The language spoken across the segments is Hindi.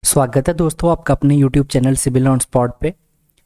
स्वागत है दोस्तों आपका अपने YouTube channel civil on spot पे।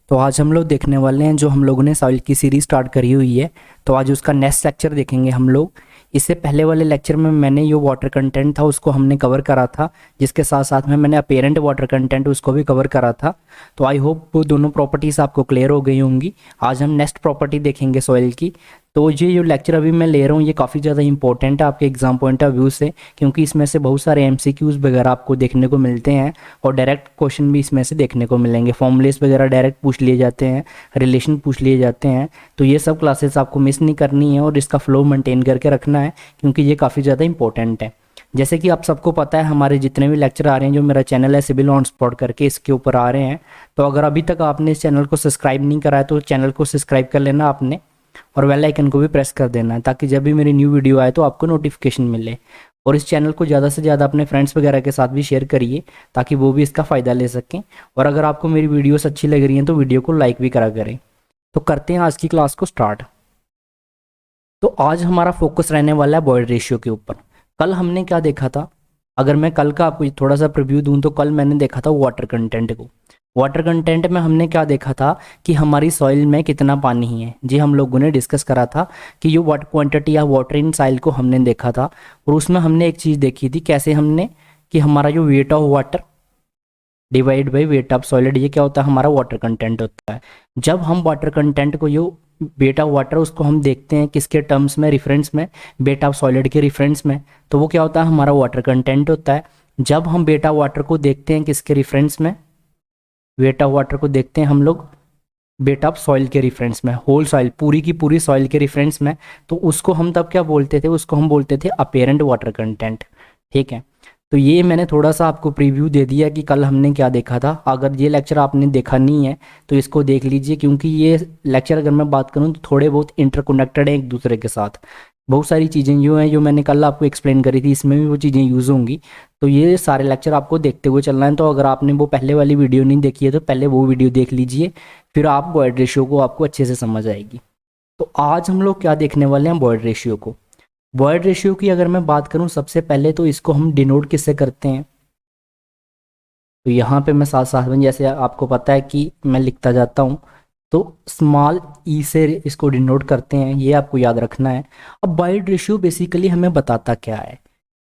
तो आज हम लोग देखने वाले हैं जो हम लोगों ने सॉइल की सीरीज स्टार्ट करी हुई है। तो आज उसका नेक्स्ट लेक्चर देखेंगे हम लोग। इससे पहले वाले लेक्चर में मैंने जो वाटर कंटेंट था उसको हमने कवर करा था, जिसके साथ साथ में मैंने अपेरेंट वाटर कंटेंट उसको भी कवर करा था। तो आई होप वो दोनों प्रॉपर्टीज़ आपको क्लियर हो गई होंगी। आज हम नेक्स्ट प्रॉपर्टी देखेंगे सॉइल की। तो ये जो लेक्चर अभी मैं ले रहा हूँ ये काफ़ी ज़्यादा इंपॉर्टेंट है आपके एग्जाम पॉइंट ऑफ व्यू से, क्योंकि इसमें से बहुत सारे एमसीक्यूज़ वगैरह आपको देखने को मिलते हैं और डायरेक्ट क्वेश्चन भी इसमें से देखने को मिलेंगे। फॉर्मूलेस वगैरह डायरेक्ट पूछ लिए जाते हैं, रिलेशन पूछ लिए जाते हैं। तो ये सब क्लासेस आपको मिस नहीं करनी है और इसका फ्लो मेंटेन करके रखना है, क्योंकि ये काफ़ी ज़्यादा इंपॉर्टेंट है। जैसे कि आप सबको पता है हमारे जितने भी लेक्चर आ रहे हैं, जो मेरा चैनल है सिविल ऑन स्पॉट करके इसके ऊपर आ रहे हैं। तो अगर अभी तक आपने इस चैनल को सब्सक्राइब नहीं करा है तो चैनल को सब्सक्राइब कर लेना आपने, और बेल आइकन को भी प्रेस कर देना है ताकि जब भी मेरी न्यू वीडियो आए तो आपको नोटिफिकेशन मिले। और इस चैनल को ज़्यादा से ज़्यादा अपने फ्रेंड्स वगैरह के साथ भी शेयर करिए ताकि वो भी इसका फ़ायदा ले सकें। और अगर आपको मेरी वीडियोस अच्छी लग रही हैं तो वीडियो को लाइक भी करा करें। तो करते हैं आज की क्लास को स्टार्ट। तो आज हमारा फोकस रहने वाला है बॉयड रेशियो के ऊपर। कल हमने क्या देखा था, अगर मैं कल का आपको थोड़ा सा प्रीव्यू दूं तो कल मैंने देखा था वाटर कंटेंट को। वाटर कंटेंट में हमने क्या देखा था कि हमारी सॉइल में कितना पानी है, जी हम लोगों ने डिस्कस करा था कि जो वाटर क्वांटिटी या वाटर इन सॉइल को हमने देखा था। और उसमें हमने एक चीज़ देखी थी, कैसे हमने कि हमारा जो weight of water divide by weight of solid, ये क्या होता है, हमारा वाटर कंटेंट होता है। जब हम वाटर कंटेंट को जो वेट ऑफ वाटर उसको हम देखते हैं किसके टर्म्स में, रेफरेंस में, वेट ऑफ सॉलिड के रेफरेंस में, तो वो क्या होता है, हमारा वाटर कंटेंट होता है। जब हम वेट ऑफ वाटर को देखते हैं किसके रेफरेंस में, वेट ऑफ वाटर को देखते हैं हम लोग वेट ऑफ सॉइल के रेफरेंस में, होल सॉइल पूरी की पूरी सॉइल के रेफरेंस में, तो उसको हम तब क्या बोलते थे, उसको हम बोलते थे अपेरेंट वाटर कंटेंट। ठीक है। तो ये मैंने थोड़ा सा आपको प्रीव्यू दे दिया कि कल हमने क्या देखा था। अगर ये लेक्चर आपने देखा नहीं है तो इसको देख लीजिए, क्योंकि ये लेक्चर अगर मैं बात करूँ तो थोड़े बहुत इंटरकनेक्टेड हैं एक दूसरे के साथ। बहुत सारी चीज़ें जो हैं जो मैंने कल आपको एक्सप्लेन करी थी इसमें भी वो चीज़ें यूज़ होंगी। तो ये सारे लेक्चर आपको देखते हुए चलना है। तो अगर आपने वो पहले वाली वीडियो नहीं देखी है तो पहले वो वीडियो देख लीजिए, फिर आप बॉयड रेशियो को आपको अच्छे से समझ आएगी। तो आज हम लोग क्या देखने वाले हैं, बॉयड रेशियो को। बॉयड रेशियो की अगर मैं बात करूं सबसे पहले तो इसको हम डिनोट किससे करते हैं। तो यहाँ पे मैं साथ साथ में, जैसे आपको पता है कि मैं लिखता जाता हूँ, तो स्मॉल ई से इसको डिनोट करते हैं, ये आपको याद रखना है। अब बॉयड रेशियो बेसिकली हमें बताता क्या है,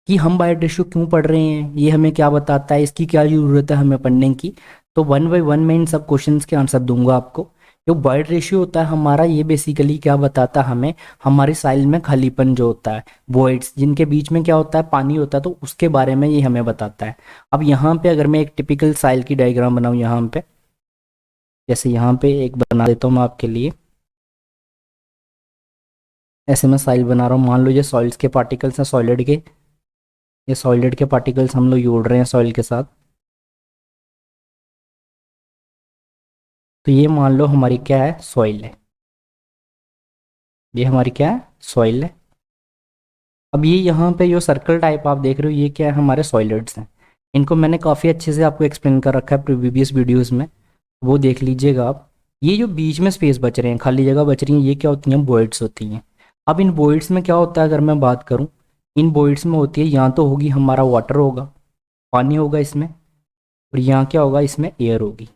कि हम बॉयड रेशियो क्यों पढ़ रहे हैं, ये हमें क्या बताता है, इसकी क्या ज़रूरत है हमें पढ़ने की। तो वन बाई वन मैं इन सब क्वेश्चंस के आंसर दूंगा आपको। जो बॉयड रेशियो होता है हमारा, ये बेसिकली क्या बताता है हमें, हमारी साइल में खालीपन जो होता है, वॉइड्स जिनके बीच में क्या होता है, पानी होता है, तो उसके बारे में ये हमें बताता है। अब यहाँ पे अगर मैं एक टिपिकल साइल की डायग्राम बनाऊँ यहाँ पे, जैसे यहाँ पे एक बना देता हूँ मैं आपके लिए। ऐसे मैं साइल बना रहा हूँ, मान लो ये सॉइल्स के पार्टिकल्स हैं सॉलिड के, ये सॉलिड के पार्टिकल्स हम लोग जोड़ रहे हैं सॉइल के साथ। तो ये मान लो हमारी क्या है, सॉइल है। ये हमारी क्या है, सॉइल है। अब ये यहाँ पे जो सर्कल टाइप आप देख रहे हो ये क्या है, हमारे सॉइलिड्स हैं। इनको मैंने काफ़ी अच्छे से आपको एक्सप्लेन कर रखा है प्रीवियस वीडियोस में, वो देख लीजिएगा आप। ये जो बीच में स्पेस बच रहे हैं, खाली जगह बच रही है, ये क्या होती हैं, वॉइड्स होती हैं। अब इन वॉइड्स में क्या होता है, अगर मैं बात करूँ, इन वॉइड्स में होती है, यहाँ तो होगी हमारा वाटर होगा, पानी होगा इसमें, और यहाँ क्या होगा, इसमें एयर होगी।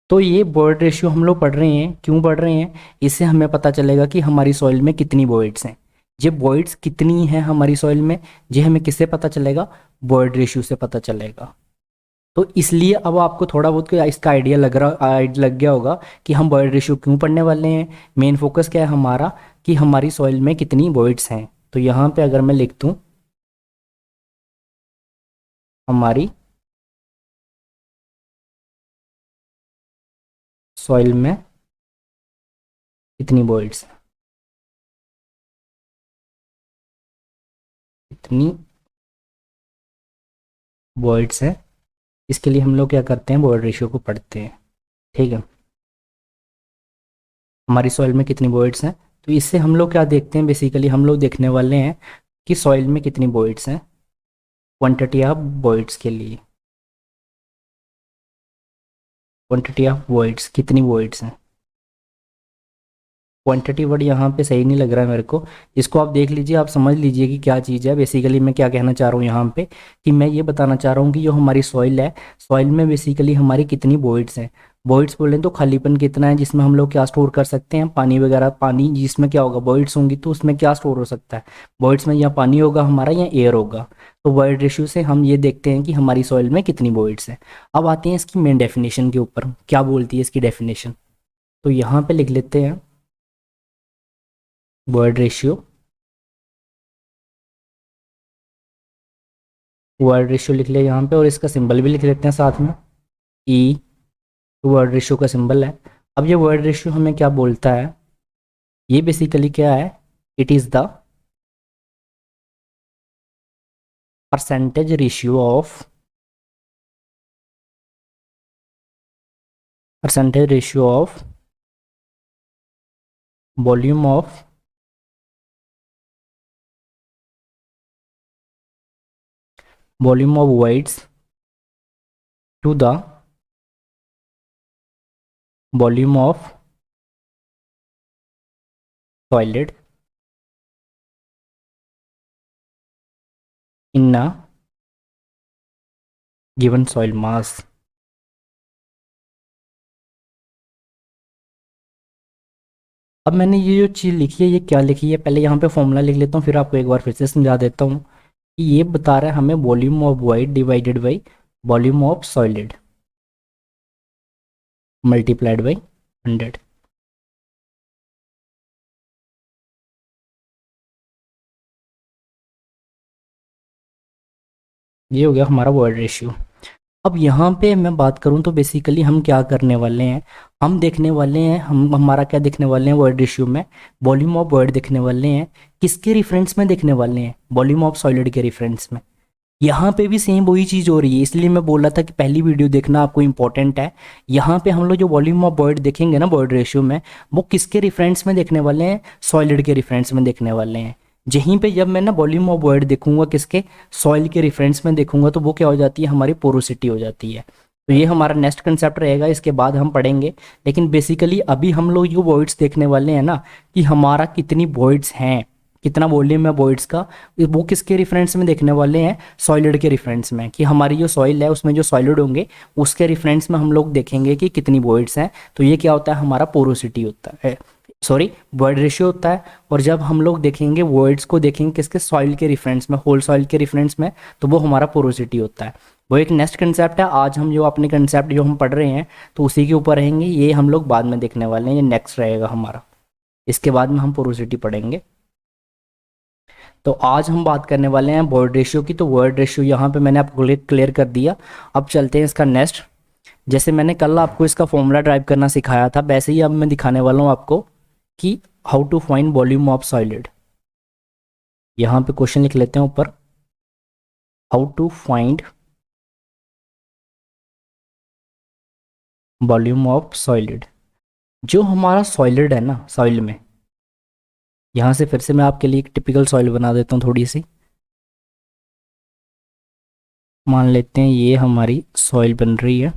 तो ये बॉयड रेशियो हम लोग पढ़ रहे हैं, क्यों पढ़ रहे हैं, इससे हमें पता चलेगा कि हमारी सॉइल में कितनी बॉयड्स हैं। ये बॉयड्स कितनी हैं हमारी सॉइल में, ये हमें किससे पता चलेगा, बॉयड रेशियो से पता चलेगा। तो इसलिए अब आपको थोड़ा बहुत इसका आइडिया लग गया होगा कि हम बॉयड रेशियो क्यों पढ़ने वाले हैं। मेन फोकस क्या है हमारा, कि हमारी सॉइल में कितनी बॉयड्स हैं। तो यहाँ पे अगर मैं लिख दूँ हमारी सॉइल में कितनी बॉयड्स हैं, कितनी बॉयड्स हैं, इसके लिए हम लोग क्या करते हैं, बॉयड रेशियो को पढ़ते हैं। ठीक है, हमारी सॉइल में कितनी बॉयड्स हैं। तो इससे हम लोग क्या देखते हैं, बेसिकली हम लोग देखने वाले हैं कि सॉइल में कितनी बॉयड्स हैं, क्वांटिटी ऑफ बॉयड्स के लिए, क्वांटिटी ऑफ बॉयड्स, कितनी बॉयड्स हैं। क्वांटिटी वर्ड यहाँ पे सही नहीं लग रहा है मेरे को, इसको आप देख लीजिए, आप समझ लीजिए कि क्या चीज़ है। बेसिकली मैं क्या कहना चाह रहा हूँ यहाँ पे कि मैं ये बताना चाह रहा हूँ कि जो हमारी सॉइल है, सॉइल में बेसिकली हमारी कितनी वॉइड्स हैं। वॉइड्स बोलें तो खालीपन कितना है, जिसमें हम लोग क्या स्टोर कर सकते हैं, पानी वगैरह। पानी जिसमें क्या होगा, वॉइड्स होंगी तो उसमें क्या स्टोर हो सकता है, वॉइड्स में या पानी होगा हमारा या एयर होगा। तो वॉइड रेशियो से हम ये देखते हैं कि हमारी सॉइल में कितनी वॉइड्स हैं। अब आते हैं इसकी मेन डेफिनेशन के ऊपर, क्या बोलती है इसकी डेफिनेशन। तो यहाँ पे लिख लेते हैं वॉइड रेशियो। वर्ड रेशियो लिख लिया यहाँ पे, और इसका सिंबल भी लिख लेते हैं साथ में, ई। वर्ड रेशियो का सिंबल है। अब ये वर्ड रेशियो हमें क्या बोलता है, ये बेसिकली क्या है, it is the percentage ratio of, percentage ratio of volume of voids to the volume of solid in a given soil mass। अब मैंने ये जो चीज़ लिखी है, ये क्या लिखी है, पहले यहाँ पे फॉर्मूला लिख लेता हूँ, फिर आपको एक बार फिर से समझा देता हूँ कि ये बता रहा है हमें volume of void divided by volume of solid multiplied by 100। ये हो गया हमारा वर्ड रेशियो। अब यहाँ पे मैं बात करूँ तो बेसिकली हम क्या करने वाले हैं, हम देखने वाले हैं, हम हमारा क्या देखने वाले हैं वर्ड रेशियो में, वॉल्यूम ऑफ वर्ड देखने वाले हैं। किसके रिफरेंस में देखने वाले हैं, वॉल्यूम ऑफ सॉलिड के रिफरेंस में। यहाँ पे भी सेम वही चीज़ हो रही है, इसलिए मैं बोल रहा था कि पहली वीडियो देखना आपको इंपॉर्टेंट है। यहाँ पे हम लोग जो वॉल्यूम ऑफ वर्ड देखेंगे ना वर्ड रेशियो में, वो किसके रिफरेंस में देखने वाले हैं, सॉलिड के रिफरेंस में देखने वाले हैं। यहीं पे जब मैं ना वॉल्यूम ऑफ वर्ड देखूंगा किसके, सॉइल के रिफरेंस में देखूंगा, तो वो क्या हो जाती है, हमारी पोरोसिटी हो जाती है। तो ये हमारा नेक्स्ट कंसेप्ट रहेगा, इसके बाद हम पढ़ेंगे। लेकिन बेसिकली अभी हम लोग जो वॉइड्स देखने वाले हैं ना, कि हमारा कितनी वॉइड्स हैं, कितना वॉल्यूम है वॉइड्स का, वो किसके रिफरेंस में देखने वाले हैं, सॉलिड के रिफरेंस में। कि हमारी जो सॉइल है उसमें जो सॉलिड होंगे उसके रिफरेंस में हम लोग देखेंगे कि कितनी वॉइड्स हैं। तो ये क्या होता है, हमारा पोरोसिटी होता है, सॉरी वॉइड रेशियो होता है। और जब हम लोग देखेंगे वॉइड्स को देखेंगे किसके, सॉइल के रिफरेंस में, होल सॉइल के रिफरेंस में, तो वो हमारा पोरोसिटी होता है। वो एक नेक्स्ट कंसेप्ट है। आज हम जो अपने कंसेप्ट जो हम पढ़ रहे हैं तो उसी के ऊपर रहेंगे, ये हम लोग बाद में देखने वाले हैं, ये नेक्स्ट रहेगा हमारा। इसके बाद में हम पोरोसिटी पढ़ेंगे। तो आज हम बात करने वाले हैं वर्ड रेशियो की। तो वर्ड रेशियो यहाँ पे मैंने आपको क्लियर कर दिया। अब चलते हैं इसका नेक्स्ट। जैसे मैंने कल आपको इसका फॉर्मूला ड्राइव करना सिखाया था, वैसे ही अब मैं दिखाने वाला हूँ आपको कि how to find volume of solid. यहाँ पे क्वेश्चन लिख लेते हैं ऊपर, how to find volume of solid. जो हमारा सॉलिड है ना, सॉइल में, यहाँ से फिर से मैं आपके लिए एक टिपिकल सॉइल बना देता हूँ थोड़ी सी। मान लेते हैं ये हमारी सॉइल बन रही है।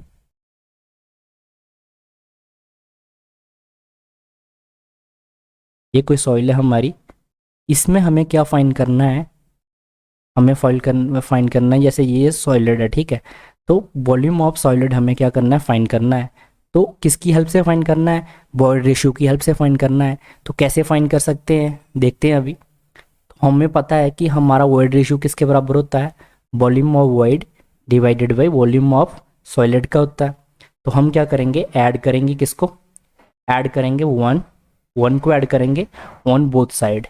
ये कोई सॉइल है हमारी, इसमें हमें क्या फाइंड करना है, हमें फाइंड करना है, जैसे ये सॉलिड है, ठीक है। तो वॉल्यूम ऑफ सॉलिड हमें क्या करना है, फाइंड करना है। तो किसकी हेल्प से फाइंड करना है, वर्ड रेशियो की हेल्प से फाइंड करना है। तो कैसे फाइंड कर सकते हैं, देखते हैं अभी। तो हमें पता है कि हमारा वर्ड रेशियो किसके बराबर होता है, volume of void divided by volume of solid का होता है। तो हम क्या करेंगे, ऐड करेंगे किसको, ऐड करेंगे वन, वन को ऐड करेंगे ऑन बोथ साइड।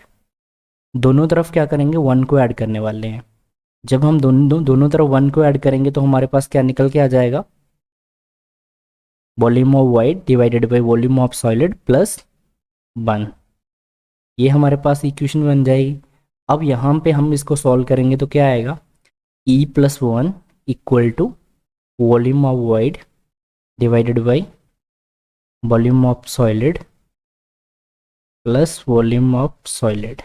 दोनों तरफ क्या करेंगे, वन को ऐड करने वाले हैं। जब हम दोनों तरफ वन को ऐड करेंगे तो हमारे पास क्या निकल के आ जाएगा, volume of void divided by volume of solid plus 1। ये हमारे पास इक्वेशन बन जाएगी। अब यहाँ पे हम इसको सॉल्व करेंगे तो क्या आएगा, e plus 1 equal to volume of void divided by volume of solid plus volume of solid.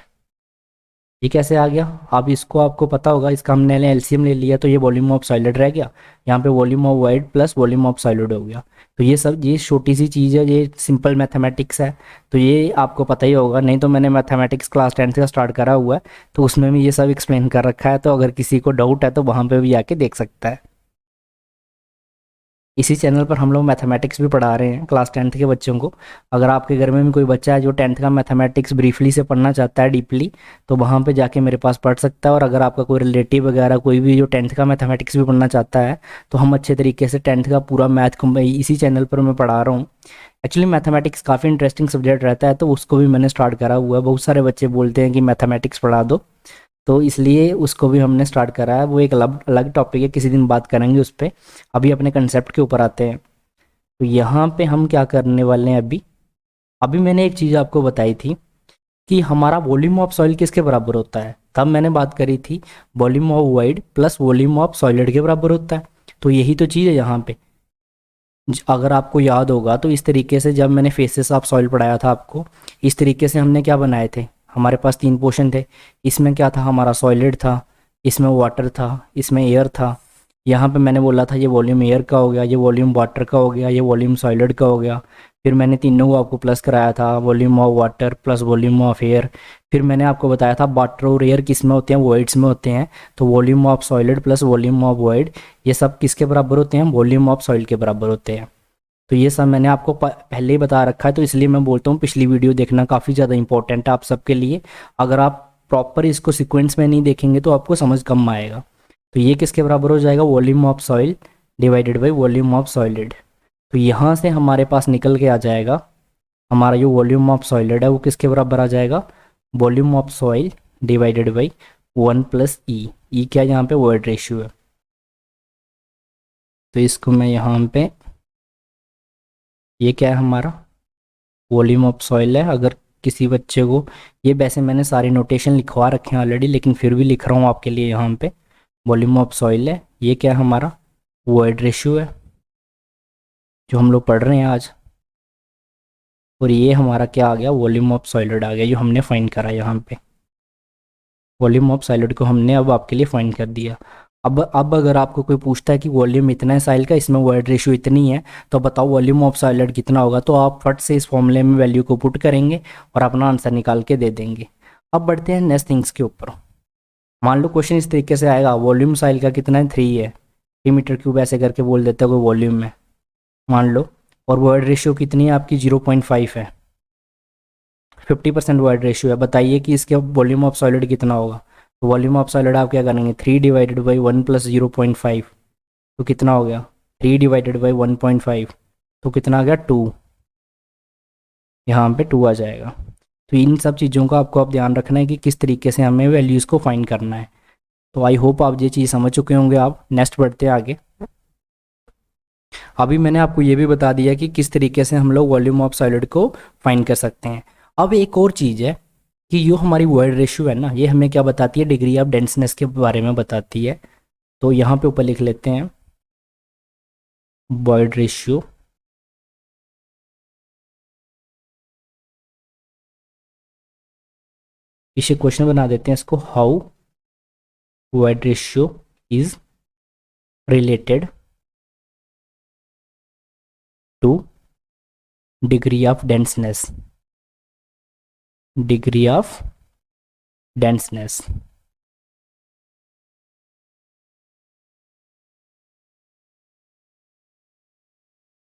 ये कैसे आ गया? अब इसको आपको पता होगा, इसका हमने एलसीएम ले लिया तो ये वॉल्यूम ऑफ सॉलिड रह गया, यहाँ पे volume of wide plus volume of solid हो गया। तो ये सब, ये छोटी सी चीज़ है, ये सिंपल मैथमेटिक्स है, तो ये आपको पता ही होगा। नहीं तो मैंने मैथमेटिक्स क्लास 10th का स्टार्ट करा हुआ है, तो उसमें भी ये सब एक्सप्लेन कर रखा है, तो अगर किसी को डाउट है तो वहाँ पे भी आके देख सकता है। इसी चैनल पर हम लोग मैथमेटिक्स भी पढ़ा रहे हैं क्लास 10th के बच्चों को। अगर आपके घर में भी कोई बच्चा है जो 10th का मैथमेटिक्स ब्रीफली से पढ़ना चाहता है डीपली, तो वहाँ पे जाके मेरे पास पढ़ सकता है। और अगर आपका कोई रिलेटिव वगैरह कोई भी जो 10th का मैथमेटिक्स भी पढ़ना चाहता है, तो हम अच्छे तरीके से 10th का पूरा मैथ को इसी चैनल पर मैं पढ़ा रहा हूँ। एक्चुअली मैथमेटिक्स काफ़ी इंटरेस्टिंग सब्जेक्ट रहता है, तो उसको भी मैंने स्टार्ट करा हुआ है। बहुत सारे बच्चे बोलते हैं कि मैथमेटिक्स पढ़ा दो, तो इसलिए उसको भी हमने स्टार्ट करा है। वो एक अलग अलग टॉपिक है, किसी दिन बात करेंगे उस पर। अभी अपने कंसेप्ट के ऊपर आते हैं। तो यहाँ पे हम क्या करने वाले हैं अभी, अभी मैंने एक चीज़ आपको बताई थी कि हमारा वॉल्यूम ऑफ सॉइल किसके बराबर होता है। तब मैंने बात करी थी volume of wide plus volume of solid के बराबर होता है। तो यही तो चीज़ है यहाँ पे। अगर आपको याद होगा तो इस तरीके से जब मैंने फेसेस ऑफ सॉइल पढ़ाया था आपको, इस तरीके से हमने क्या बनाए थे, हमारे पास 3 पोर्शन थे। इसमें क्या था, हमारा सॉलिड था, इसमें वाटर था, इसमें एयर था। यहाँ पे मैंने बोला था ये वॉल्यूम एयर का हो गया, ये वॉल्यूम वाटर का हो गया, ये वॉल्यूम सॉलिड का हो गया। फिर मैंने तीनों को आपको प्लस कराया था, volume of water plus volume of air. फिर मैंने आपको बताया था वाटर और एयर किस में होते हैं, वॉइड्स में होते हैं। तो volume of solid plus volume of void, ये सब किसके बराबर होते हैं, वॉल्यूम ऑफ सॉइल के बराबर होते हैं। तो ये सब मैंने आपको पहले ही बता रखा है, तो इसलिए मैं बोलता हूँ पिछली वीडियो देखना काफ़ी ज़्यादा इंपॉर्टेंट है आप सबके लिए। अगर आप प्रॉपर इसको सीक्वेंस में नहीं देखेंगे तो आपको समझ कम आएगा। तो ये किसके बराबर हो जाएगा, volume of soil divided by volume of solid. तो यहाँ से हमारे पास निकल के आ जाएगा हमारा जो वॉल्यूम ऑफ सॉलिड है वो किसके बराबर आ जाएगा, volume of soil divided by 1 plus e क्या है यहाँ पे, वॉइड रेशियो है। तो इसको मैं यहाँ पे, ये क्या है हमारा वॉल्यूम ऑफ सॉइल है। अगर किसी बच्चे को, ये वैसे मैंने सारे नोटेशन लिखवा रखे हैं ऑलरेडी, लेकिन फिर भी लिख रहा हूँ आपके लिए यहाँ पे। वॉल्यूम ऑफ सॉइल है, ये क्या है हमारा वॉइड रेशियो है जो हम लोग पढ़ रहे हैं आज। और ये हमारा क्या आ गया, वॉल्यूम ऑफ सॉलिड आ गया जो हमने फाइंड करा यहाँ पे। वॉल्यूम ऑफ सॉलिड को हमने अब आपके लिए फाइंड कर दिया। अब अगर आपको कोई पूछता है कि वॉल्यूम इतना है साइल का, इसमें वॉइड रेशियो इतनी है, तो बताओ वॉल्यूम ऑफ सॉलिड कितना होगा, तो आप फट से इस फॉर्मूले में वैल्यू को पुट करेंगे और अपना आंसर निकाल के दे देंगे। अब बढ़ते हैं नेक्स्ट थिंग्स के ऊपर। मान लो क्वेश्चन इस तरीके से आएगा, वॉल्यूम साइल का कितना है, 3 है, 3 मीटर क्यूब ऐसे करके बोल देते हैं कोई वॉल्यूम में मान लो। और वॉइड रेशियो कितनी है आपकी, 0.5 है, 50% वॉइड रेशियो है। बताइए कि इसके वॉल्यूम ऑफ सॉलिड कितना होगा। तो वॉल्यूम ऑफ सॉलिड आप क्या करेंगे, 3 डिवाइडेड बाई 1 प्लस 0.5, तो कितना हो गया, 3 डिवाइडेड बाई 1.5, तो कितना आ गया 2, यहाँ पे 2 आ जाएगा। तो इन सब चीज़ों का आपको अब ध्यान रखना है कि किस तरीके से हमें वैल्यूज़ को फाइंड करना है। तो आई होप आप ये चीज़ समझ चुके होंगे। आप नेक्स्ट बढ़ते हैं आगे। अभी मैंने आपको ये भी बता दिया कि किस तरीके से हम लोग वॉल्यूम ऑफ सॉलिड को फाइंड कर सकते हैं। अब एक और चीज़ है कि जो हमारी वॉइड रेशियो है ना, ये हमें क्या बताती है, डिग्री ऑफ डेंसनेस के बारे में बताती है। तो यहाँ पे ऊपर लिख लेते हैं वॉइड रेशियो। इसे क्वेश्चन बना देते हैं इसको, how void ratio is related to degree of denseness, degree of denseness.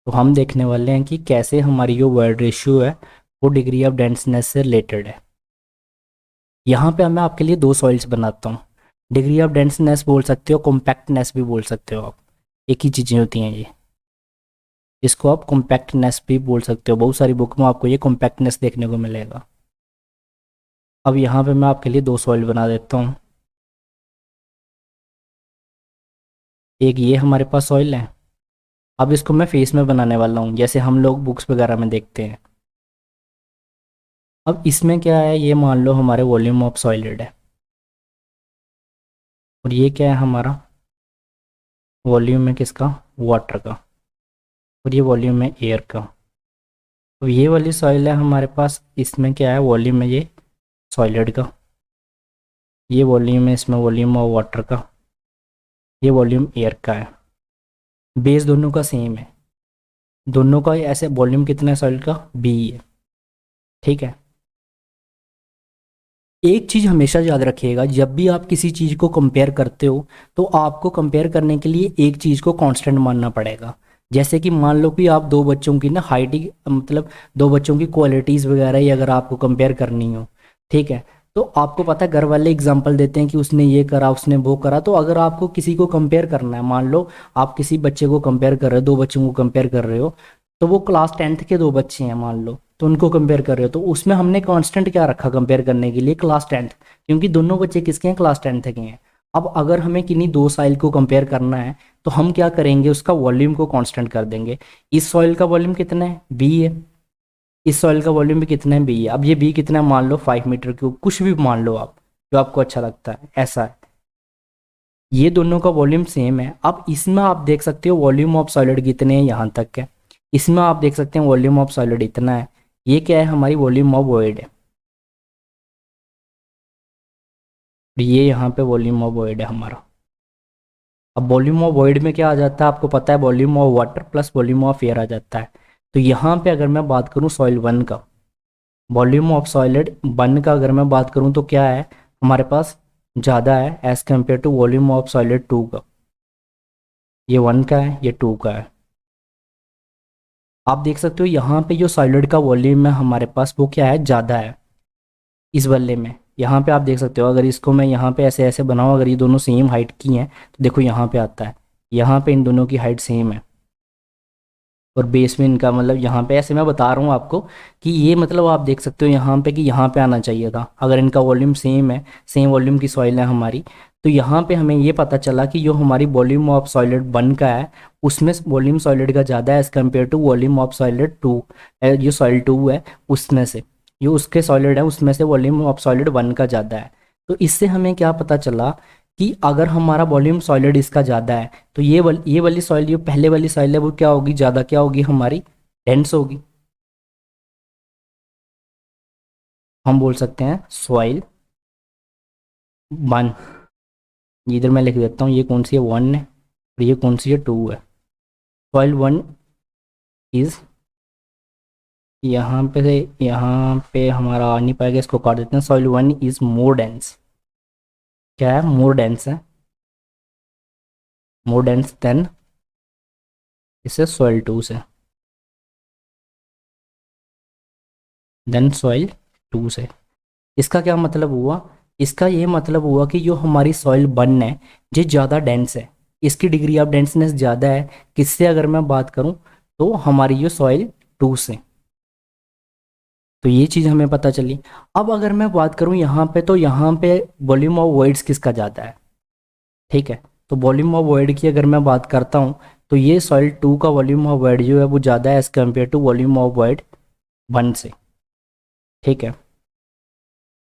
तो हम देखने वाले हैं कि कैसे हमारी जो वॉइड रेशियो है वो डिग्री ऑफ डेंसनेस से रिलेटेड है। यहाँ पे मैं आपके लिए 2 सॉइल्स बनाता हूँ। डिग्री ऑफ डेंसनेस बोल सकते हो, कॉम्पैक्टनेस भी बोल सकते हो आप, एक ही चीज़ें होती हैं ये। इसको आप कॉम्पैक्टनेस भी बोल सकते हो, बहुत सारी बुक में आपको ये कॉम्पैक्टनेस देखने को मिलेगा। अब यहाँ पे मैं आपके लिए 2 सॉइल बना देता हूँ। एक ये हमारे पास सॉइल है। अब इसको मैं फेस में बनाने वाला हूँ, जैसे हम लोग बुक्स वगैरह में देखते हैं। अब इसमें क्या है, ये मान लो हमारे वॉल्यूम ऑफ सॉलिड है, और ये क्या है हमारा वॉल्यूम है किसका, वाटर का, और ये वॉल्यूम है एयर का। तो ये वाली सॉइल है हमारे पास, इसमें क्या है वॉल्यूम है ये सॉलिड का। ये वॉल्यूम है, इसमें वॉल्यूम ऑफ वाटर का, ये वॉल्यूम एयर का है। बेस दोनों का सेम है, दोनों का ऐसे वॉल्यूम कितना है सॉइल का, बी है। ठीक है, एक चीज़ हमेशा याद रखिएगा, जब भी आप किसी चीज़ को कंपेयर करते हो तो आपको कंपेयर करने के लिए एक चीज़ को कांस्टेंट मानना पड़ेगा। जैसे कि मान लो कि आप दो बच्चों की ना हाइट ही, मतलब दो बच्चों की क्वालिटीज़ वगैरह ही अगर आपको कंपेयर करनी हो, ठीक है, तो आपको पता है घर वाले एग्जांपल देते हैं कि उसने ये करा उसने वो करा। तो अगर आपको किसी को कंपेयर करना है, मान लो आप किसी बच्चे को कंपेयर कर रहे हो, दो बच्चों को कंपेयर कर रहे हो, तो वो क्लास 10th के दो बच्चे हैं मान लो, तो उनको कंपेयर कर रहे हो, तो उसमें हमने कांस्टेंट क्या रखा कंपेयर करने के लिए, क्लास 10th, क्योंकि दोनों बच्चे किसके हैं, क्लास 10th के हैं। अब अगर हमें किन्हीं दो सॉइल को कंपेयर करना है तो हम क्या करेंगे, उसका वॉल्यूम को कांस्टेंट कर देंगे। इस सॉइल का वॉल्यूम कितना है, बी है, इस सॉइल का वॉल्यूम भी कितना है, बी है। अब ये बी कितना है, मान लो 5 मीटर क्यूब, कुछ भी मान लो आप, जो आपको अच्छा लगता है, ऐसा है। ये दोनों का वॉल्यूम सेम है। अब इसमें आप देख सकते हो वॉल्यूम ऑफ सॉलिड कितने हैं, यहाँ तक है। इसमें आप देख सकते हैं वॉल्यूम ऑफ सॉलिड इतना है। ये क्या है, हमारी वॉल्यूम ऑफ वॉइड है, और ये यहाँ पे वॉल्यूम ऑफ वॉइड है हमारा। अब वॉल्यूम ऑफ वॉइड में क्या आ जाता है, आपको पता है, volume of water plus volume of air आ जाता है। तो यहाँ पे अगर मैं बात करूँ सॉइल 1 का, वॉल्यूम ऑफ सॉलिड 1 का अगर मैं बात करूँ तो क्या है हमारे पास, ज़्यादा है as compare to volume of solid 2 का। ये 1 का है, ये 2 का है। आप देख सकते हो यहाँ पे जो सॉलिड का वॉल्यूम है हमारे पास, वो क्या है, ज़्यादा है इस वाले में। यहाँ पे आप देख सकते हो, अगर इसको मैं यहाँ पे ऐसे ऐसे बनाऊँ, अगर ये दोनों सेम हाइट की हैं तो देखो यहाँ पे आता है, यहाँ पे इन दोनों की हाइट सेम है, और बेस में इनका मतलब यहाँ पे ऐसे मैं बता रहा हूँ आपको कि ये मतलब आप देख सकते हो यहाँ पे कि यहाँ पे आना चाहिए था। अगर इनका वॉल्यूम सेम है, सेम वॉल्यूम की सॉइल है हमारी, तो यहाँ पे हमें ये पता चला कि जो हमारी वॉल्यूम ऑफ सॉलिड 1 का है, उसमें वॉल्यूम सॉलिड का ज़्यादा है as compare to volume of solid 2। जो सॉइल 2 है उसमें से, जो उसके सॉलिड है उसमें से वॉल्यूम ऑफ सॉलिड 1 का ज़्यादा है। तो इससे हमें क्या पता चला कि अगर हमारा वॉल्यूम सॉलिड इसका ज़्यादा है तो ये वाली सॉइल, जो पहले वाली सॉइल है, वो क्या होगी, ज़्यादा क्या होगी हमारी, डेंस होगी। हम बोल सकते हैं सॉइल 1, इधर मैं लिख देता हूँ, ये कौन सी है, 1 है, और ये कौन सी है, 2 है। सॉइल 1 इज़, यहाँ पे से यहाँ पे हमारा आ नहीं पाएगा, इसको काट देते हैं। सॉइल 1 इज़ मोर डेंस, क्या है, मोर डेंस है, मोर डेंस देन इससे सॉइल 2 से, देन सॉइल 2 से। इसका क्या मतलब हुआ, इसका ये मतलब हुआ कि जो हमारी सॉइल 1 है ये ज़्यादा डेंस है, इसकी डिग्री ऑफ डेंसनेस ज़्यादा है किससे, अगर मैं बात करूँ तो हमारी जो सॉइल 2 से। तो ये चीज़ हमें पता चली। अब अगर मैं बात करूँ यहाँ पे, तो यहाँ पे वॉल्यूम ऑफ वॉइड्स किसका ज़्यादा है, ठीक है। तो वॉल्यूम ऑफ वॉइड की अगर मैं बात करता हूँ तो ये सॉइल 2 का वॉल्यूम ऑफ वॉइड जो है वो ज़्यादा है as compare to volume of void 1 से, ठीक है।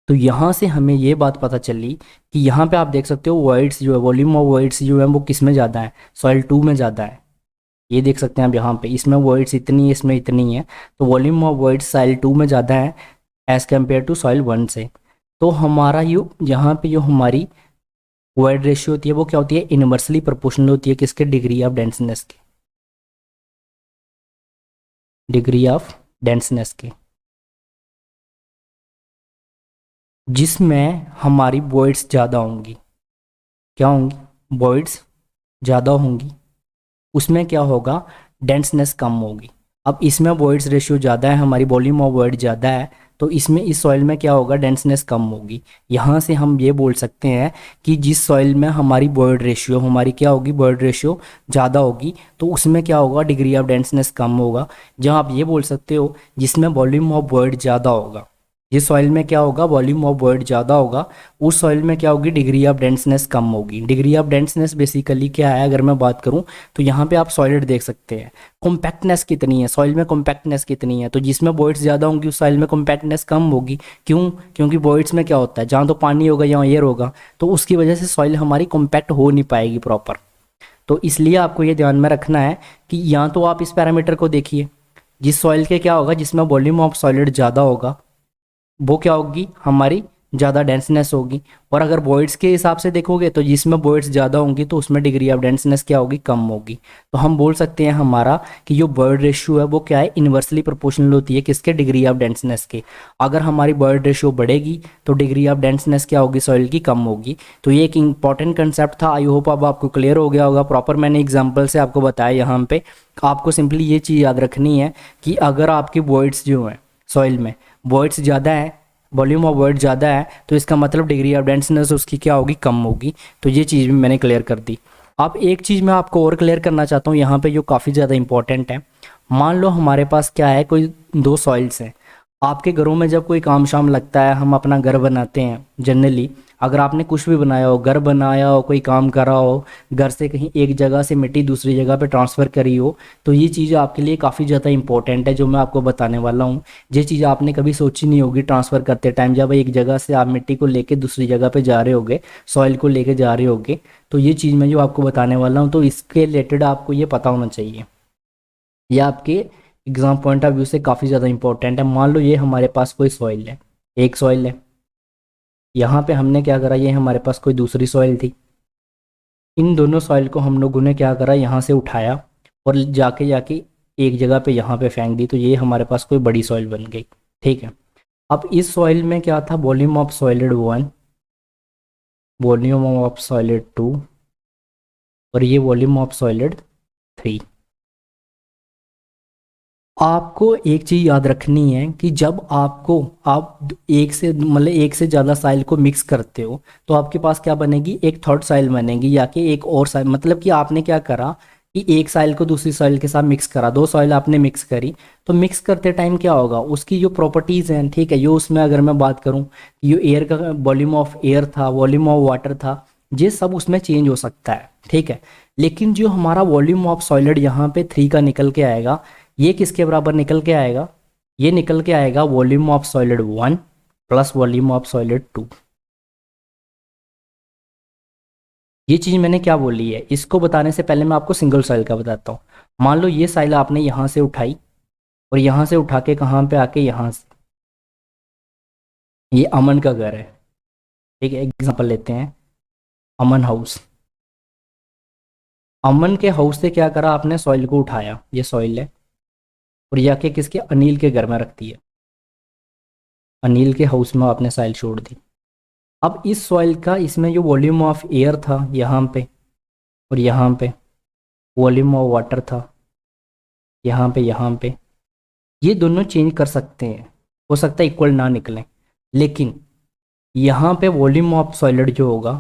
तो यहाँ से हमें ये बात पता चली कि यहाँ पे आप देख सकते हो वॉइड्स जो है, वॉल्यूम ऑफ वॉइड्स जो है वो किस में ज़्यादा है, सॉइल 2 में ज़्यादा है। ये देख सकते हैं आप यहाँ पे, इसमें वॉइड्स इतनी है, इसमें इतनी है, तो वॉल्यूम ऑफ वॉइड्स सॉइल 2 में ज़्यादा है एज़ कम्पेयर टू सॉइल 1 से। तो हमारा यो यहाँ पे जो हमारी वॉइड रेशियो होती है वो क्या होती है, इनवर्सली प्रोपोर्शनल होती है किसके, डिग्री ऑफ डेंसनेस के, डिग्री ऑफ डेंसनेस के, जिसमें हमारी वॉइड्स ज़्यादा होंगी। क्या होंगी, वॉइड्स ज़्यादा होंगी, उसमें क्या होगा, डेंसनेस कम होगी। अब इसमें वॉइड्स रेशियो ज़्यादा है, हमारी वॉल्यूम ऑफ वॉइड ज़्यादा है, तो इसमें इस सॉइल में क्या होगा, डेंसनेस कम होगी। यहाँ से हम ये बोल सकते हैं कि जिस सॉइल में हमारी वॉइड रेशियो, हमारी क्या होगी, वॉइड रेशियो ज़्यादा होगी, तो उसमें क्या होगा, डिग्री ऑफ डेंसनेस कम होगा। जहाँ आप ये बोल सकते हो जिसमें वॉल्यूम ऑफ वॉइड ज़्यादा होगा, जिस सॉइल में क्या होगा, वॉल्यूम ऑफ वॉइड ज़्यादा होगा, उस सॉइल में क्या होगी, डिग्री ऑफ डेंसनेस कम होगी। डिग्री ऑफ डेंसनेस बेसिकली क्या है, अगर मैं बात करूं तो यहाँ पे आप सॉलिड देख सकते हैं, कॉम्पैक्टनेस कितनी है, सॉइल में कॉम्पैक्टनेस कितनी है, तो जिसमें वॉइड्स ज़्यादा होंगी उस सॉइल में कॉम्पैक्टनेस कम होगी। क्यों, क्योंकि वॉइड्स में क्या होता है, जहाँ तो पानी होगा यहाँ एयर होगा, तो उसकी वजह से सॉइल हमारी कॉम्पैक्ट हो नहीं पाएगी प्रॉपर। तो इसलिए आपको ये ध्यान में रखना है कि यहाँ तो आप इस पैरामीटर को देखिए, जिस सॉइल के क्या होगा, जिसमें वॉल्यूम ऑफ सॉलिड ज़्यादा होगा वो क्या होगी, हमारी ज़्यादा डेंसनेस होगी। और अगर वॉइड्स के हिसाब से देखोगे तो जिसमें वॉइड्स ज़्यादा होंगी तो उसमें डिग्री ऑफ डेंसनेस क्या होगी, कम होगी। तो हम बोल सकते हैं हमारा कि जो वॉइड रेशियो है वो क्या है, इन्वर्सली प्रोपोर्शनल होती है किसके, डिग्री ऑफ डेंसनेस के। अगर हमारी वॉइड रेशियो बढ़ेगी तो डिग्री ऑफ डेंसनेस क्या होगी, सॉइल की, कम होगी। तो ये एक इंपॉर्टेंट कंसेप्ट था। आई होप अब आपको क्लियर हो गया होगा। प्रॉपर मैंने एग्जाम्पल से आपको बताया यहाँ पे। आपको सिंपली ये चीज़ याद रखनी है कि अगर आपकी वॉइड्स जो हैं सॉइल में, वॉइड्स ज़्यादा है, वॉल्यूम ऑफ वॉइड ज़्यादा है, तो इसका मतलब डिग्री ऑफ डेंसनेस उसकी क्या होगी, कम होगी। तो ये चीज़ भी मैंने क्लियर कर दी। अब एक चीज़ मैं आपको और क्लियर करना चाहता हूँ यहाँ पे जो काफ़ी ज़्यादा इंपॉर्टेंट है। मान लो हमारे पास क्या है, कोई दो सॉइल्स हैं। आपके घरों में जब कोई काम शाम लगता है, हम अपना घर बनाते हैं जनरली, अगर आपने कुछ भी बनाया हो, घर बनाया हो, कोई काम करा हो, घर से कहीं एक जगह से मिट्टी दूसरी जगह पे ट्रांसफ़र करी हो, तो ये चीज़ आपके लिए काफ़ी ज़्यादा इंपॉर्टेंट है जो मैं आपको बताने वाला हूँ। ये चीज़ आपने कभी सोची नहीं होगी ट्रांसफ़र करते टाइम, जब एक जगह से आप मिट्टी को लेके दूसरी जगह पे जा रहे होगे, सॉइल को लेके जा रहे होगे, तो ये चीज़ मैं जो आपको बताने वाला हूँ तो इसके रिलेटेड आपको ये पता होना चाहिए। ये आपके एग्ज़ाम पॉइंट ऑफ व्यू से काफ़ी ज़्यादा इंपॉर्टेंट है। मान लो ये हमारे पास कोई सॉइल है, एक सॉइल है, यहाँ पे हमने क्या करा, ये हमारे पास कोई दूसरी सॉइल थी। इन दोनों सॉइल को हम लोगों ने क्या करा, यहाँ से उठाया और जाके जाके एक जगह पे यहाँ पे फेंक दी, तो ये हमारे पास कोई बड़ी सॉइल बन गई। ठीक है। अब इस सॉइल में क्या था, volume of solid 1, volume of solid 2 और ये वॉल्यूम ऑफ सॉलिड 3। आपको एक चीज़ याद रखनी है कि जब आप एक से मतलब एक से ज़्यादा साइल को मिक्स करते हो तो आपके पास क्या बनेगी, एक थर्ड साइल बनेगी, या कि एक और साइल। मतलब कि आपने क्या करा कि एक साइल को दूसरी साइल के साथ मिक्स करा, दो साइल आपने मिक्स करी, तो मिक्स करते टाइम क्या होगा, उसकी जो प्रॉपर्टीज़ हैं, ठीक है, ये उसमें अगर मैं बात करूँ, ये एयर का वॉल्यूम ऑफ एयर था, वॉल्यूम ऑफ वाटर था, ये सब उसमें चेंज हो सकता है। ठीक है। लेकिन जो हमारा वॉल्यूम ऑफ सॉलिड यहाँ पे 3 का निकल के आएगा, ये किसके बराबर निकल के आएगा, ये निकल के आएगा volume of solid 1 plus volume of solid 2। ये चीज़ मैंने क्या बोली है, इसको बताने से पहले मैं आपको सिंगल सॉइल का बताता हूँ। मान लो ये साइल आपने यहाँ से उठाई और यहाँ से उठा के कहाँ पे आके, यहाँ से, ये अमन का घर है। ठीक है, एग्जाम्पल लेते हैं, अमन हाउस। अमन के हाउस से क्या करा आपने, सॉइल को उठाया, ये सॉइल है, और जाके किसके, अनिल के घर में रख दिया। अनिल के हाउस में आपने सॉइल छोड़ दी। अब इस सॉइल का, इसमें जो वॉल्यूम ऑफ एयर था यहाँ पे और यहाँ पे, वॉल्यूम ऑफ वाटर था यहाँ पे, ये दोनों चेंज कर सकते हैं, हो सकता है इक्वल ना निकलें, लेकिन यहाँ पे वॉल्यूम ऑफ सॉलिड जो होगा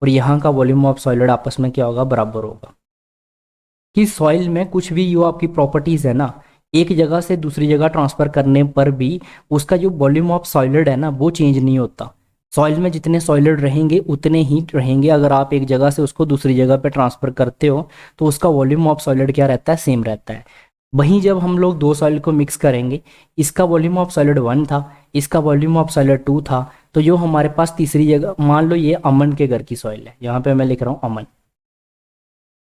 और यहाँ का वॉल्यूम ऑफ सॉलिड आपस में क्या होगा, बराबर होगा। कि सॉइल में कुछ भी जो आपकी प्रॉपर्टीज़ है ना, एक जगह से दूसरी जगह ट्रांसफ़र करने पर भी उसका जो वॉल्यूम ऑफ सॉलिड है ना वो चेंज नहीं होता। सॉइल में जितने सॉलिड रहेंगे उतने ही रहेंगे। अगर आप एक जगह से उसको दूसरी जगह पे ट्रांसफ़र करते हो तो उसका वॉल्यूम ऑफ सॉलिड क्या रहता है, सेम रहता है। वहीं जब हम लोग दो सॉलिड को मिक्स करेंगे, इसका वॉल्यूम ऑफ सॉलिड 1 था, इसका वॉल्यूम ऑफ सॉलिड 2 था, तो जो हमारे पास तीसरी जगह, मान लो ये अमन के घर की सॉइल है, यहाँ पे मैं लिख रहा हूँ अमन।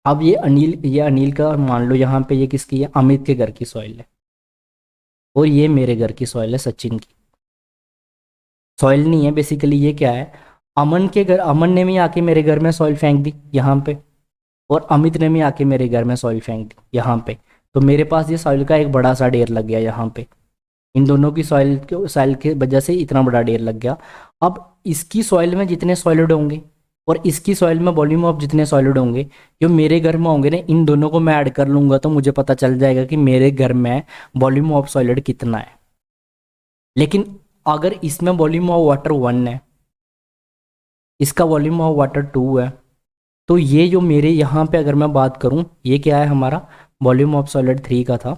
अब ये अनिल का, मान लो यहाँ पे ये किसकी है, अमित के घर की सॉइल है, और ये मेरे घर की सॉइल है, सचिन की सॉइल नहीं है। बेसिकली ये क्या है, अमन के घर, अमन ने भी आके मेरे घर में सॉइल फेंक दी यहाँ पे, और अमित ने भी आके मेरे घर में सॉइल फेंक दी यहाँ पे। तो मेरे पास ये सॉइल का एक बड़ा सा ढेर लग गया यहाँ पे, इन दोनों की सॉइल के वजह से इतना बड़ा ढेर लग गया। अब इसकी सॉइल में जितने सॉलिड होंगे और इसकी सॉइल में वॉल्यूम ऑफ जितने सॉलिड होंगे, जो मेरे घर में होंगे ना, इन दोनों को मैं ऐड कर लूँगा तो मुझे पता चल जाएगा कि मेरे घर में वॉल्यूम ऑफ सॉलिड कितना है। लेकिन अगर इसमें वॉल्यूम ऑफ वाटर 1 है, इसका वॉल्यूम ऑफ वाटर 2 है, तो ये जो मेरे यहाँ पे अगर मैं बात करूँ, ये क्या है हमारा, वॉल्यूम ऑफ सॉलिड 3 का था।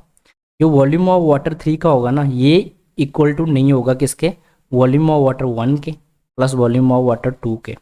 जो वॉल्यूम ऑफ वाटर 3 का होगा ना, ये इक्वल टू नहीं होगा किसके, वॉल्यूम ऑफ वाटर 1 के प्लस वॉल्यूम ऑफ वाटर 2 के।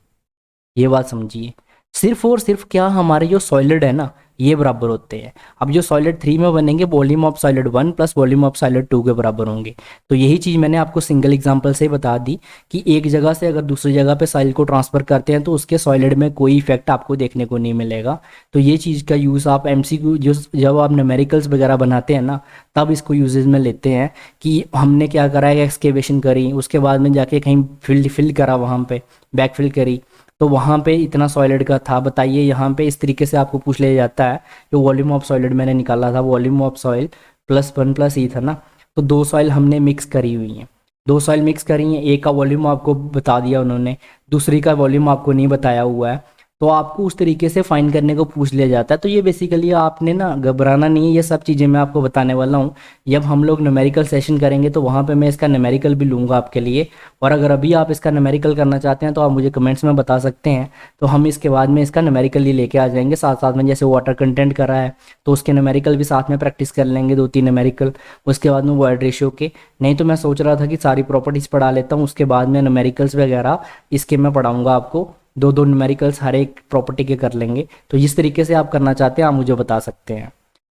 ये बात समझिए। सिर्फ और सिर्फ क्या, हमारे जो सॉलिड है ना, ये बराबर होते हैं। अब जो सॉलिड 3 में बनेंगे volume of solid 1 plus volume of solid 2 के बराबर होंगे। तो यही चीज़ मैंने आपको सिंगल एग्जांपल से बता दी कि एक जगह से अगर दूसरी जगह पे सॉइल को ट्रांसफ़र करते हैं तो उसके सॉलिड में कोई इफेक्ट आपको देखने को नहीं मिलेगा। तो ये चीज़ का यूज़ आप एमसीक्यू जो जब आप न्यूमेरिकल्स वगैरह बनाते हैं ना, तब इसको यूजेज में लेते हैं कि हमने क्या करा है, एक्सकेवेशन करी, उसके बाद में जाके कहीं फिल करा, वहाँ पे बैक फिल करी, तो वहाँ पे इतना सॉलिड का था, बताइए यहाँ पे इस तरीके से आपको पूछ लिया जाता है। जो वॉल्यूम ऑफ सॉलिड मैंने निकाला था, वॉल्यूम ऑफ सॉइल +1 + E था ना, तो 2 सॉइल हमने मिक्स करी हुई हैं, 2 सॉइल मिक्स करी हैं, एक का वॉल्यूम आपको बता दिया उन्होंने, दूसरी का वॉल्यूम आपको नहीं बताया हुआ है, तो आपको उस तरीके से फाइंड करने को पूछ लिया जाता है। तो ये बेसिकली आपने ना घबराना नहीं है, ये सब चीज़ें मैं आपको बताने वाला हूँ। जब हम लोग न्यूमेरिकल सेशन करेंगे तो वहाँ पे मैं इसका न्यूमेरिकल भी लूँगा आपके लिए, और अगर अभी आप इसका न्यूमेरिकल करना चाहते हैं तो आप मुझे कमेंट्स में बता सकते हैं, तो हम इसके बाद में इसका न्यूमेरिकल ही लेके आ जाएंगे साथ साथ में। जैसे वाटर कंटेंट करा है तो उसके न्यूमेरिकल भी साथ में प्रैक्टिस कर लेंगे, 2-3 न्यूमेरिकल, उसके बाद में वॉइड रेशियो के। नहीं तो मैं सोच रहा था कि सारी प्रॉपर्टीज़ पढ़ा लेता हूँ, उसके बाद में न्यूमेरिकल्स वगैरह इसके मैं पढ़ाऊँगा आपको, 2-2 न्यूमेरिकल्स हर एक प्रॉपर्टी के कर लेंगे। तो जिस तरीके से आप करना चाहते हैं आप मुझे बता सकते हैं।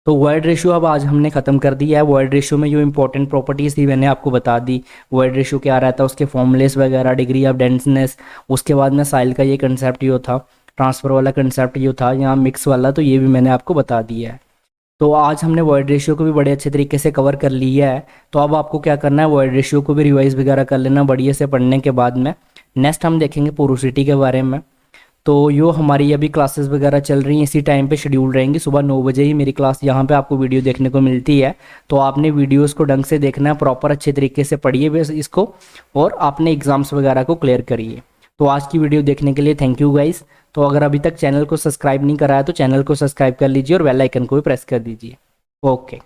तो वॉइड रेशियो अब आज हमने ख़त्म कर दिया है। वॉइड रेशियो में जो इंपॉर्टेंट प्रॉपर्टीज़ थी मैंने आपको बता दी। वॉइड रेशियो क्या रहता है, उसके फॉर्मूलेस वगैरह, डिग्री ऑफ डेंसनेस, उसके बाद में साइल का ये कंसेप्ट जो था, ट्रांसफ़र वाला कंसेप्ट जो था, यहाँ मिक्स वाला, तो ये भी मैंने आपको बता दिया है। तो आज हमने वॉइड रेशियो को भी बड़े अच्छे तरीके से कवर कर लिया है। तो अब आपको क्या करना है, वॉइड रेशियो को भी रिवाइज वगैरह कर लेना बढ़िया से पढ़ने के बाद में। नेक्स्ट हम देखेंगे पोरोसिटी के बारे में। तो यो हमारी अभी क्लासेस वगैरह चल रही हैं, इसी टाइम पे शेड्यूल रहेंगी, सुबह 9 बजे ही मेरी क्लास यहाँ पे आपको वीडियो देखने को मिलती है। तो आपने वीडियोस को ढंग से देखना है, प्रॉपर अच्छे तरीके से पढ़िए बस इसको, और आपने एग्ज़ाम्स वगैरह को क्लियर करिए। तो आज की वीडियो देखने के लिए थैंक यू गाइस। तो अगर अभी तक चैनल को सब्सक्राइब नहीं करा है तो चैनल को सब्सक्राइब कर लीजिए और बेल आइकन को भी प्रेस कर दीजिए। ओके।